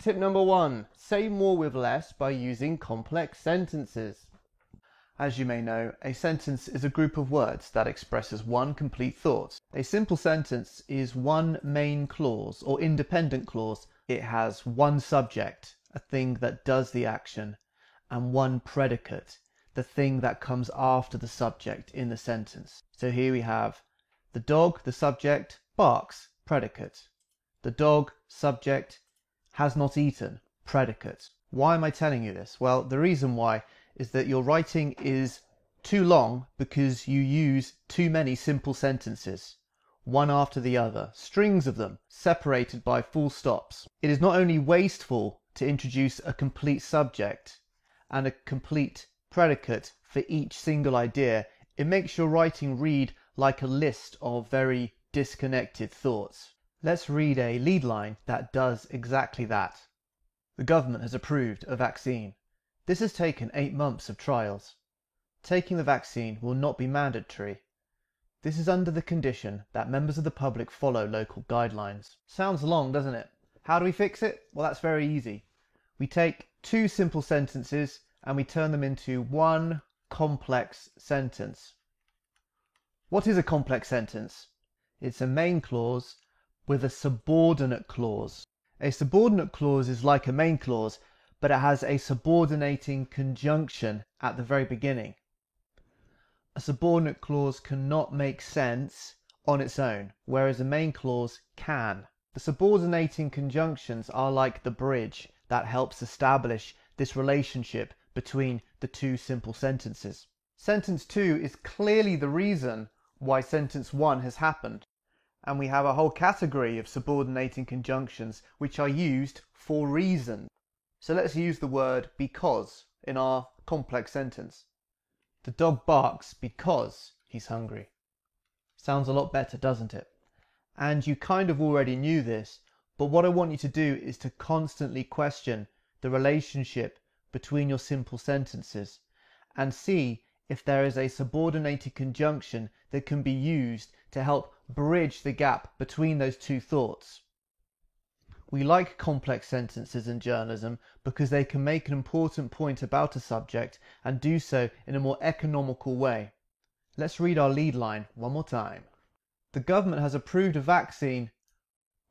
Tip number 1. Say more with less by using complex sentences. As you may know, a sentence is a group of words that expresses one complete thought. A simple sentence is one main clause or independent clause. It has one subject, a thing that does the action, and one predicate, the thing that comes after the subject in the sentence. So here we have the dog, the subject, barks, predicate. The dog, subject, has not eaten, predicate. Why am I telling you this? Well, the reason why is that your writing is too long because you use too many simple sentences, one after the other, strings of them, separated by full stops. It is not only wasteful to introduce a complete subject and a complete predicate for each single idea, it makes your writing read like a list of very disconnected thoughts. Let's read a lead line that does exactly that. The government has approved a vaccine. This has taken 8 months of trials. Taking the vaccine will not be mandatory. This is under the condition that members of the public follow local guidelines. Sounds long, doesn't it? How do we fix it? Well, that's very easy. We take 2 simple sentences and we turn them into one complex sentence. What is a complex sentence? It's a main clause with a subordinate clause. A subordinate clause is like a main clause, but it has a subordinating conjunction at the very beginning. A subordinate clause cannot make sense on its own, whereas a main clause can. The subordinating conjunctions are like the bridge that helps establish this relationship between the 2 simple sentences. Sentence 2 is clearly the reason why sentence 1 has happened, and we have a whole category of subordinating conjunctions which are used for reasons. So let's use the word because in our complex sentence. The dog barks because he's hungry. Sounds a lot better, doesn't it? And you kind of already knew this, but what I want you to do is to constantly question the relationship between your simple sentences and see if there is a subordinated conjunction that can be used to help bridge the gap between those 2 thoughts. We like complex sentences in journalism because they can make an important point about a subject and do so in a more economical way. Let's read our lead line one more time. The government has approved a vaccine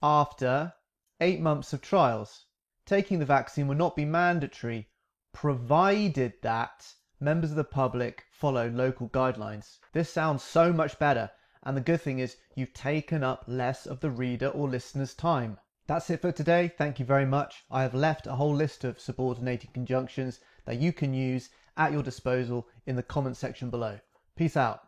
after 8 months of trials. Taking the vaccine will not be mandatory, provided that members of the public follow local guidelines. This sounds so much better, and the good thing is you've taken up less of the reader or listener's time. That's it for today. Thank you very much. I have left a whole list of subordinating conjunctions that you can use at your disposal in the comment section below. Peace out.